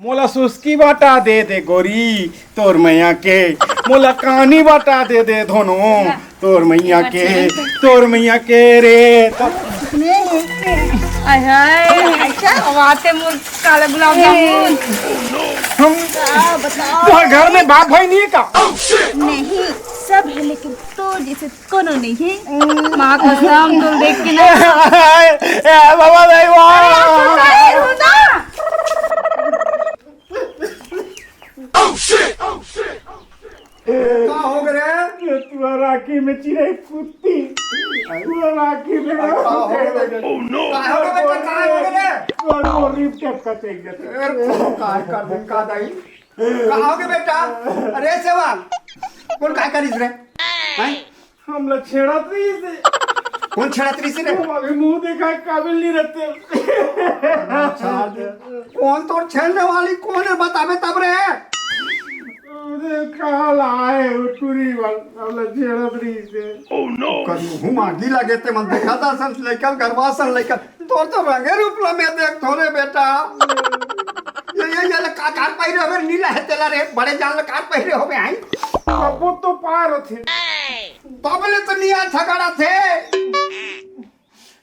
मोला सुस्की बाटा दे दे गोरी तोर मैया के, मोला कानी बाटा दे दे धोनो तोर मैया के रे आते काला गुलाब जामुन। हम तुम्हारे घर में बाप भाई नहीं है का? नहीं सब है लेकिन तो जैसे कोनो नहीं है। माँ कसम तुम देख के ना बाबा नहीं हो गए तुम्हारा राखी में चिड़ै कुत्ती राखी में बेटा। अरे सेवा कौन काय करीस रे? हम लोग छेड़ात्री से कौन छेड़ात्री से रे? अभी मुंह देखा काबिल नहीं रहते। कौन तो छेड़ने वाली कौन है बतावे तब रे। काल आए टूरी वाला छेड़ात्री से। ओह नो करू मागी लगे ते मन देखा था सन लेकर गरबा सन लेकर तो रंगे रूप में देख थोड़े बेटा। ये कार पहिरे होवे नीला है तेला रे बड़े जान कार पहिरे होवे आई वो तो पार थे तबले तो निया झगड़ा थे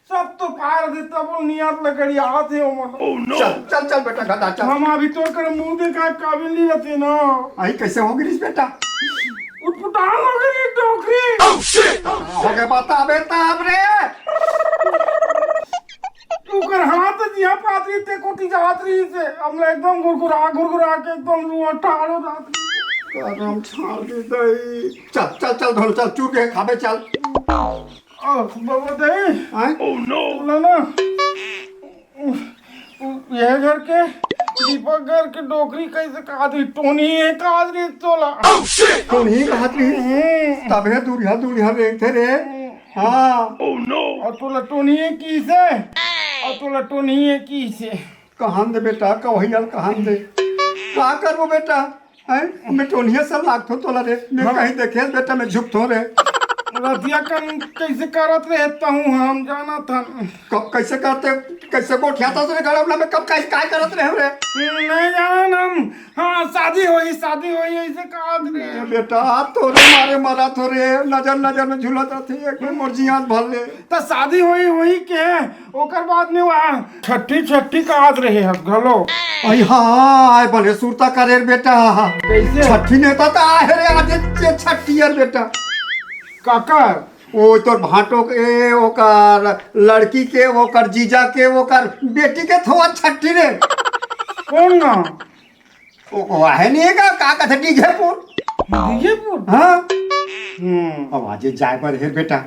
सब तो पार थे तब नियत लगड़ी आते हो मन। चल चल बेटा गदा चल। हम अभी तो कर मुंह देखा काबिल नहीं रहते ना। आई कैसे हो गिरीश बेटा? उठपुटान हो गई डोकरी हो गए बता बेटा अब रे। तू कर हाथ दिया पात्री ते कोटी जात्री से हमने एकदम गुरगुरा के एकदम रुआ ठाड़ो जात्री करम छाड़ दे दई। चल चल चल धोल चल चूर के खाबे चल। बाबा दे ओह नो ना ये घर के दीपक घर के डोकरी कैसे कादरी टोनी है कादरी तोला कौन ही कहतरी तबे दूरिया दूरिया देखते रे। हाँ ओह नो और तोला टोनी है की से और तोला टोनी है की से कहां दे बेटा कहियल कहां दे का करबो बेटा हैं मैं टोनिया सब लागथो तोला रे मैं कहीं देखे बेटा मैं झुकथो रे। रतिया कन कैसे करत रहता हूँ हम जाना था कब कैसे करते कैसे गोठिया था रे गड़बला में कब कैसे काय करत रहे रे? नहीं जाना हम। हाँ शादी हुई ऐसे कहा रे बेटा तोरे मारे मरा थोरे नजर में झूलत रहते एक में मर्जियात भर ले तो शादी हुई के ओकर बाद में वहाँ छठी कहत रहे घलो। आई हाँ आए बने सुरता करे बेटा कैसे छठी नेता तो आहे रे आज छठी यार बेटा काकर ओ तोर भाटो के ओकर लड़की के ओकर जीजा के ओकर बेटी के थोआ छठी रे। कौन ना ओ आहे नहीं का कहते डीजेपुर हाँ अब आज जाए पर है बेटा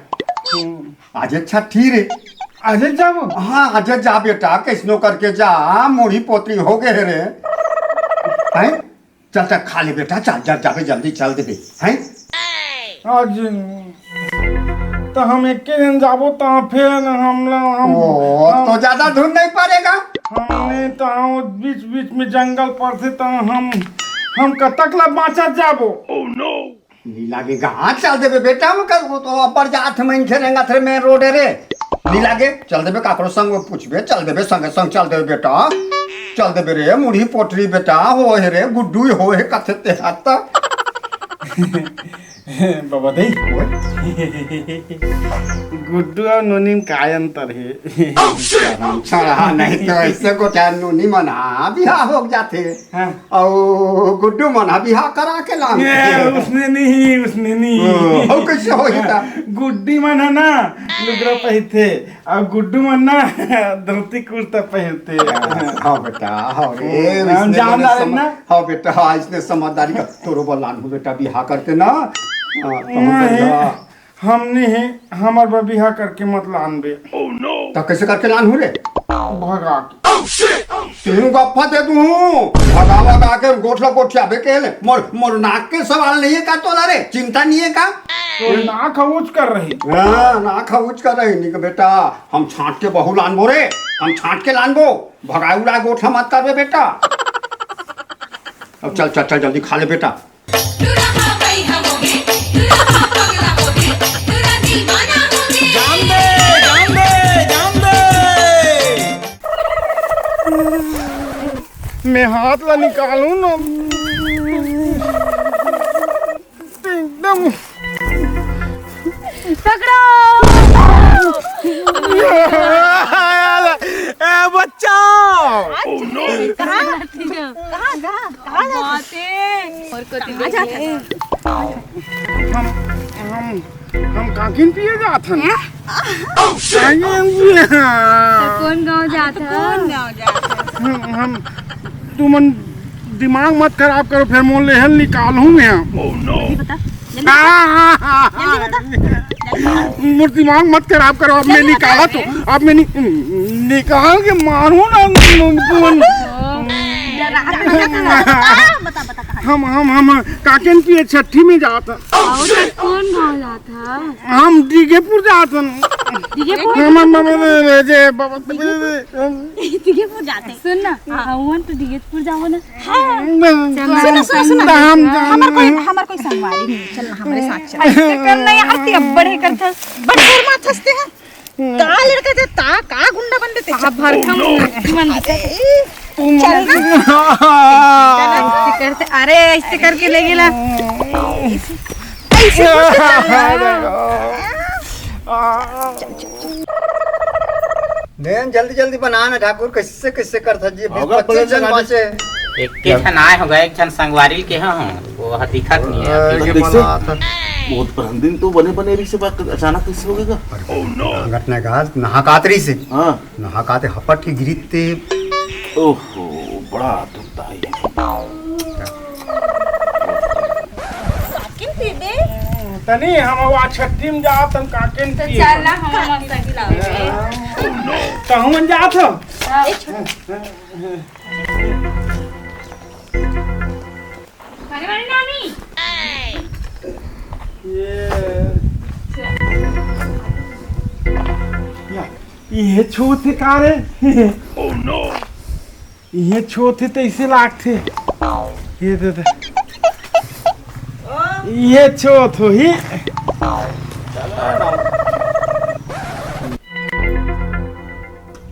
आज छठी रे आज जाओ। हाँ आज जा बेटा कैसनो करके जा मोड़ी पोतरी हो गए रे हैं। चल चल खा ले बेटा चल चल जाबे जल्दी चल देबे हैं। आज तो हम एक के दिन जाबो तो फिर हम तो ज्यादा ढूंढ नहीं पड़ेगा। हमने तो बीच में जंगल पर थे तो हम कतक ला बाँचा जाबो। ओह नो नहीं लगेगा हाँ चल देबे बेटा हम कर तो अपर जात में खेलेंगा थे मेन रोड रे नहीं लागे चल देबे काकरो संग पूछबे चल देबे संग चल देबे बेटा चल देबे रे मुढ़ी पोटरी बेटा हो हे रे गुड्डू हो हे कथे ते हाथ बाबा दे गुड्डू और नोनी में काय अंतर है? छड़ा नहीं तो ऐसे को क्या नोनी मना बिहार हो जाते और गुड्डू मना बिहार करा के लान उसने नहीं हो कैसे हो जाता गुड्डी मन है ना लुगड़ा पहनते और गुड्डू मन ना धोती कुर्ता पहनते। हाँ बेटा हाँ रे ना हाँ बेटा इसने समझदारी का तोरो बलान हो बेटा बिहार करके ना हमने हमार बिहा करके मत लान बे। ओह नो तो कैसे करके लान हो रे? भगा तीन गप्पा दे दूं भगा के गोठला गोठिया बे के मोर नाक के सवाल नहीं है का तोला रे चिंता नहीं है का तो नाक खऊच कर रही नाक खऊच कर रही नहीं बेटा हम छांट के बहू लानबो रे हम छांट के लानबो भगाउला गोठा मत करबे बेटा। अब चल चल चल जल्दी खा ले बेटा। मैं हाथ ला निकालूं ना एकदम पकड़ो। ए बच्चा हम काकिन पिए जात हन कौन गाँव जाता? हम तुमन दिमाग मत खराब करो फिर मोल लेहल निकालूं मैं मुझ दिमाग मत खराब करो अब मैं निकाला तो अब मैं निकाल के मारू ना हम काकेन की छठी में जाता कौन गाँव जाता? हम दीघेपुर जाता सुन ना हम तो दिगेतपुर जाओ ना। हमार कोई संगवारी नहीं चल ना हमारे साथ चल ऐसे करना यार ते बड़े करता बड़े माथ हंसते हैं का लड़का थे ता का गुंडा बन देते आप भरखम मन चल ना करते अरे ऐसे करके ले गेला देन जल्दी जल्दी बना ना ठाकुर कैसे कैसे करता जी होगा, 25 जन बचे एक के ठन आए होगा एक ठन संगवारी के हाँ वो दिखत नहीं है ये फिर बना था बहुत बड़ा दिन तो बने बने रही से बात अचानक कैसे हो गया? घटना का नहा कातरी से हाँ नहा काते हपट की गिरते ओहो बड़ा दुखता है ये। तनी हम वो छठी में जात हम काकेन पिए चल ना हम मोटरसाइकिल आवे कहूं मन जात हो अरे वाली नानी ये छोटे कारे ओह नो ये छोटे तो इसे लागते ये दे दे ये छोट हो ही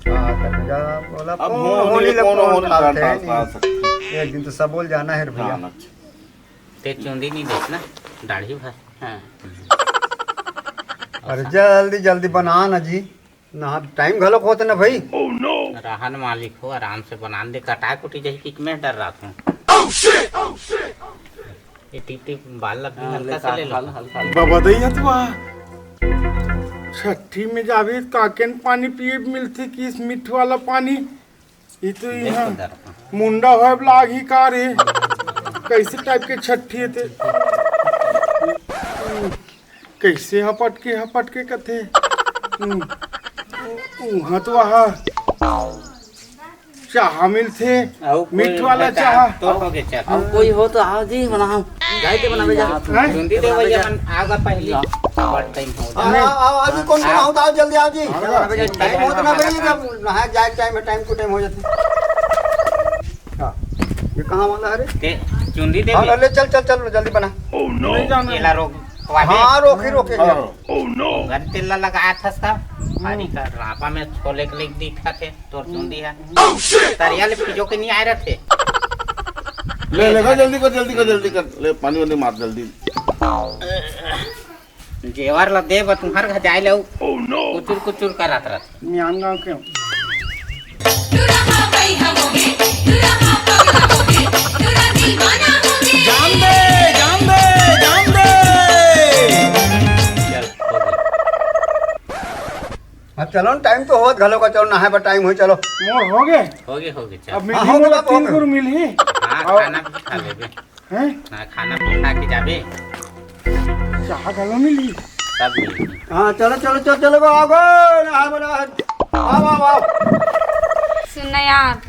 बोला अब होली कौन होने लगता का है एक दिन तो सब बोल जाना है रे भैया ते चुंदी नहीं देखना दाढ़ी भर हाँ अरे जल्दी जल्दी बना ना जी ना टाइम गलत होता ना भाई रहन मालिक हो आराम से बना दे कटा कुटी जही कि मैं डर रहा था ये टिप टिप बाल लग हल्का सा ले लो बाबा दैया तो छठी में जावे काकेन पानी पिए मिलते कि इस मीठ वाला पानी ये तो यहाँ मुंडा है लाग ही कार है कैसे टाइप के छठी है ते कैसे हपट के कथे वहाँ तो वहाँ चाह मिलते मीठ वाला चाह तो हो गया चल अब कोई हो तो आओ जी बनाओ जाए के बनावे जा चुंदी दे भैया आगा पहले बट टाइम हो आज कौन बनाओ तो जल्दी आओ जी टाइम होता ना भाई नहा जाए टाइम को टाइम हो जाते ये कहाँ वाला है रे ते चुंदी दे हाँ ले चल चल चल जल्दी बना नहीं जाना केला रोक हाँ रोके घर तेला लगाया था सब हरी का रापा में छोले के लिए दिखा थे तो चुंदी है तरिया ले पिजो के नहीं आए रहे थे ले ले जल्दी कर ले पानी वानी मार जल्दी जेवर ला दे तुम्हार घर जाए ले कुचुर कर रहा म्यान गाँव के अब चलो ना टाइम तो हो घलो का चलो नहाए पर टाइम हो चलो मोर हो गए चल अब हाँ, मिली हो मोला गया, 3 गुर मिली हाँ खाना भी खा लेबे हैं हाँ खाना भी खा के जाबे चाह गलो मिली सब मिली हाँ चलो आओ नहा बना आओ सुनना यार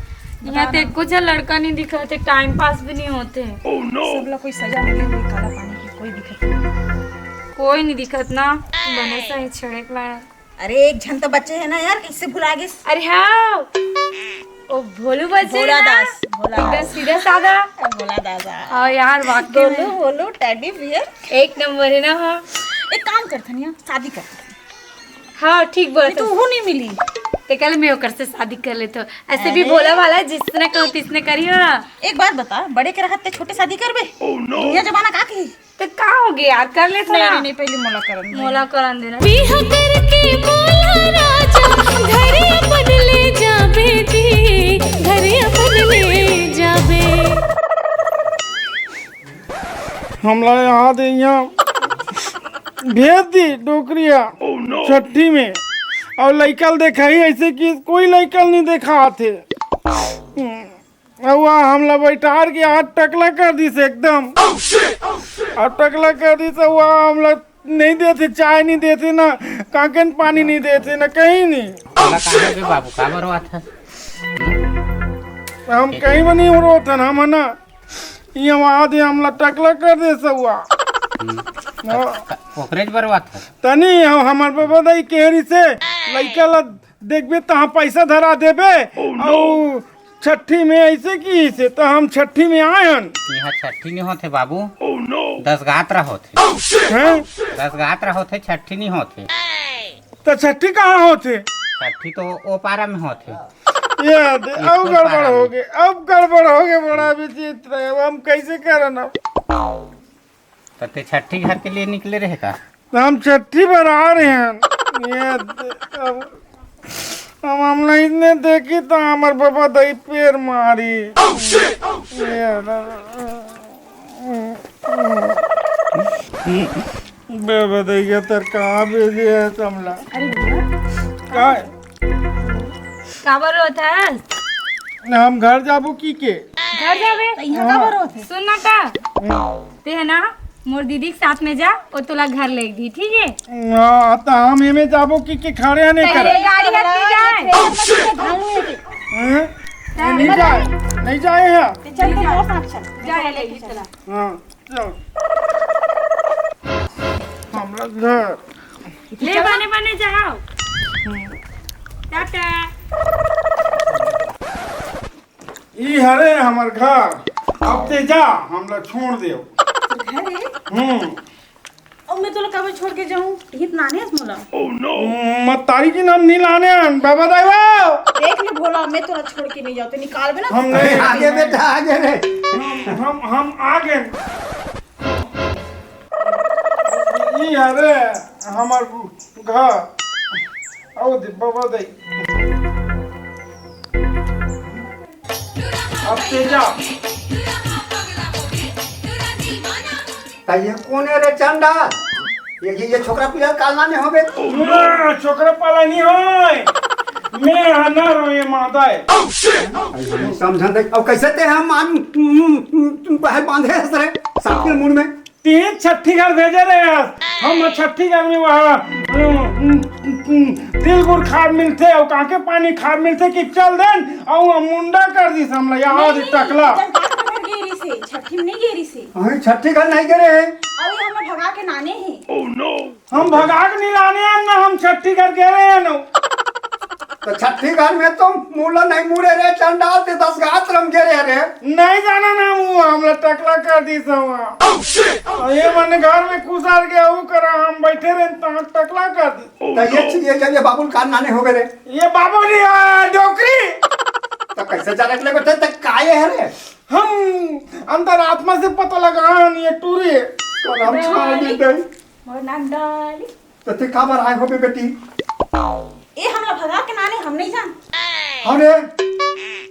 यहाँ ते कुछ लड़का नहीं दिखा थे टाइम पास भी नहीं होते सब लोग कोई सजा मिले हुई काला पानी की कोई दिक्कत नहीं कोई नहीं दिखत ना बने सही छड़े लायक अरे एक झन तो बच्चे है ना यार कैसे भुला गए अरे हाँ ओ भोलू बच्चे भोला ना? दास भोला एकदम सीधा साधा भोला दादा हाँ यार वाकई में बोलो टेडी बियर एक नंबर है ना। हाँ एक काम करते नहीं शादी करते हाँ ठीक बोला तू हूँ नहीं मिली ते कल मैं ओकर से शादी कर ले तो ऐसे भी बोला वाला जिसने कहो तिसने करियो ना। एक बात बता, बड़े के रहते छोटे शादी करबे? ये जमाना का की तो का हो गया यार, कर ले नहीं नहीं पहले मोला करन मोला करन देना। बिहा करके मोला राजा घरे अपन ले जाबे जी, घरे अपन ले जाबे। हमला यहाँ दे यहाँ भेज दी डोकरिया छठी में, और लइकल देखा ही ऐसे कि कोई लइकल नहीं देखा थे। और हमला बैठार के हाथ टकला कर दी से एकदम, और टकला कर दी से वहाँ हमला नहीं देते, चाय नहीं देते ना काकन पानी नहीं देते ना कहीं नहीं। बोला कहाँ पे बाबू का बरवा था? हम कहीं भी नहीं हो रहा था ना, हम ना ये वहाँ दे हमला टकला कर दे सहुआ ओकरेज बरवा था। तनी हमार बाबा दाई केहरी से लइका ला देखबे तहाँ पैसा धरा देबे, और छठी में ऐसे की से तो हम छठी में आयन। यहाँ छठी नहीं होते बाबू, 10 गात्रा होते हैं 10 गात्रा होते, छठी नहीं होते। तो छठी कहाँ होते? छठी तो ओ पारा में होते। ये अब गड़बड़ हो गए, अब गड़बड़ हो गए, बड़ा विचित्र है। अब हम कैसे करना? तो ते छठी घर के लिए निकले रहे का? हम छठी पर आ रहे हैं। ये अब हम नहीं ने देखी तो हमार बाबा दाई पैर मारी। बाबा दाई के तर कहाँ भेजे है समला? का काबर होता है? हम घर जाबो की के? घर जावे यहाँ का बरो थे? सुन ना का ते है ना मोर दीदी के साथ में जा, वो तोला घर ले दी, ठीक है? हाँ तो हम एमे जाबो की के खड़े नहीं कर? पहले गाड़ी हट जाए। नहीं जाए, नहीं जाए है। चल तो मेरे साथ चल। जा ले के चला। हाँ चल हमरा घर ले बने बने जाओ। टाटा। ई हरे हमर घर, अब ते जा हमला छोड़ दे। और मैं तो कब छोड़ के जाऊं? हित नाने मोला मत तारी की नाम नहीं लाने बाबा दाई वाओ। देख ले भोला, मैं तो छोड़ के नहीं जाते, निकाल बे ना। हम नहीं आगे बेटा आगे रे। हम आगे। ई हरे हमर घर, आओ दे बाबा दाई। अब ते जा। ये कौन है रे चंडाल? ये छोकरा पिया कालना में होबे। छोकरा पाला नहीं होय, मैं हनर हो ये माता है। समझन दे अब कैसे ते हम मान बाहर बांधे हस रे साथ के मुंह में। तीन छठी घर भेजे रहे हम छठी घर में वहाँ तिल गुड़ खाद मिलते और काके पानी खाद मिलते कि चल देन और मुंडा कर दी हमला यहाँ टकला। गेरी से छठी में नहीं गेरी से, हम छठी घर नहीं करे हैं। और ये हमें भगा के नाने हैं। हम भगा के नहीं लाने हैं ना, हम छठी घर कह रहे हैं ना। तो छठी घर में तो मूला नहीं मुड़े रे चंडाल ते 10 गात रम गिरे रे। नहीं जाना ना मुँह हमला टकला कर दी सब। ये मन घर में कुसार के वो करा हम बैठे रहे तो टकला कर दी। तो ये बाबुल कान नाने हो गए रे। ये बाबू नहीं डोकरी। तो कैसे जाने के लिए बैठे तक काये है रे? हम अंतर आत्मा से पता लगा ये टूरी तो हम छाड़ दी दे। मोर नाक डाली तो ते का बार आए हो बे बेटी? ए हमला भगा के नाने, हम नहीं जान। अरे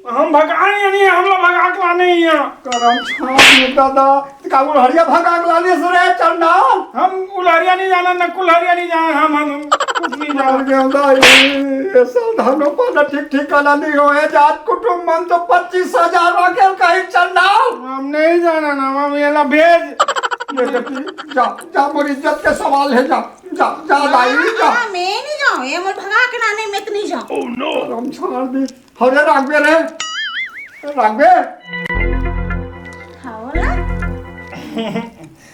हम भगाने नहीं, हम लोग भगा के लाने ही हैं। करम छाड़ दी दादा। का हरिया भगा के लाने से रे चंडाल। हम उलहरिया नहीं जाना, न कुलहरिया नहीं जाना, हम कुछ नहीं जाना। मार गया ये साधनों पर ठीक ठिकाना नहीं होए। जात कुटुंब मन तो 25,000 रखेल कहीं चंडाल। हम नहीं जाना ना, हम ये ला भेज। जा जा मोर इज्जत के सवाल है। जा जा जा दाई जा। मैं नहीं जाऊं, ये मोर भगा के नाने मैं तो नहीं जाऊं। करम छाड़ दी। हरे रागबे रे रागबे। हाँ ना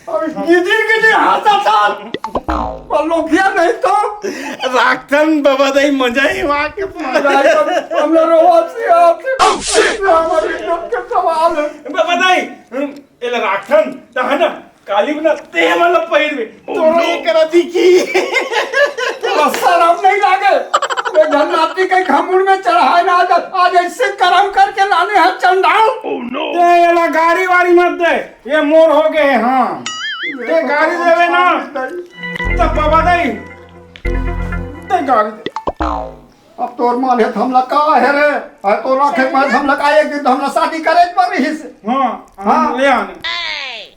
और गिजी हाथा था और लोभिया नहीं तो राखन बाबा दाई मजा ही वहाँ के हम लोग रोवासी हमारी इज्जत के सवाल है। बाबा दाई ये राखन तहना काली बना ते मतलब पहिर में तो ये करा दी की शर्म नहीं हाँ गाड़ी वाड़ी मत दे, ये मोर हो गए। हाँ ते गाड़ी देवे ना तब बाबा दई ते गाड़ी दे। अब तोर मान है हमला का है रे, और तो रखे बाद हमला का एक दिन हमला शादी करे पर रही से। हाँ हाँ ले आने।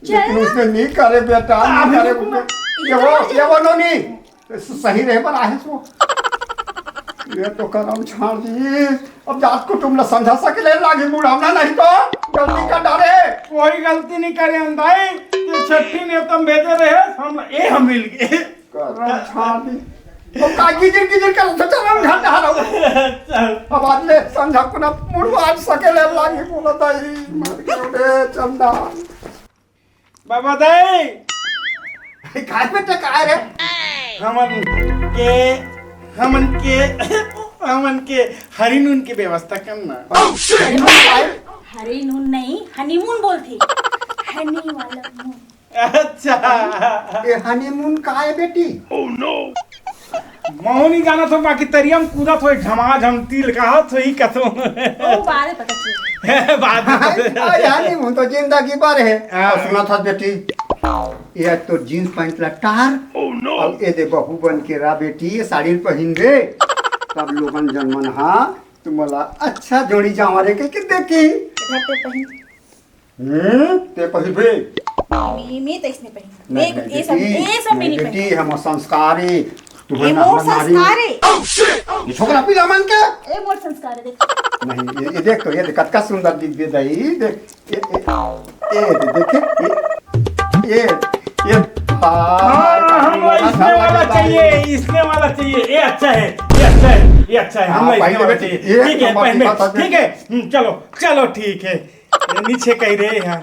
लेकिन उसने नहीं करे बेटा, नहीं करे उसने। ये वो नोनी सही रहे पर आहे सो। ये तो करम छाड़ दी। अब जात कुटुंब ला समझा सके लागे बुढ़ावना नहीं तो गलती का डरे। कोई गलती नहीं करे अंदाई, ये छठी ने तुम भेजे रहे हम ए हम मिल गए। करम छाड़ दी। तो का गिजर कर तो चल हम घाटा रहो। अब आज ले समझा को ना मुड़वा सके लागे बोलता ही मर गए चंदा। बाबा दई काय बेटा काय रे? हमन के हनीमून की व्यवस्था करना। हरी नून नहीं, हनीमून बोलती। हनी वाला मून। अच्छा ये हनीमून का है बेटी? महू नहीं जाना तो बाकी तरियम कूदा तो झमाझम तिल कहा तो ही कथो। वो बारे पता चले। बात हनीमून तो जिंदगी भर है। और सुना था बेटी, ये तो जीन्स पैंट लटार अब ये दे बहू बन के रा बेटी, ये साड़ी पहन दे तब लोगन जनमन हाँ तुम्हारा अच्छा जोड़ी जावा रे के देखी। ते पहिबे मैं तो इसने पहनी। ये सब मैंने पहनी। बेटी हम संस्कारी ये मोर संस्कार है। ये छोकरा पीला मन के ये मोर संस्कार है देख। नहीं ये देख तो ये देख कितना सुंदर दिख दे दई देख ये देख ये हम इसने वाला चाहिए, इसने वाला चाहिए। ये अच्छा है, ये अच्छा है, ये अच्छा है। हम इसने वाला चाहिए। ठीक है चलो चलो ठीक है। नीचे कह रहे हैं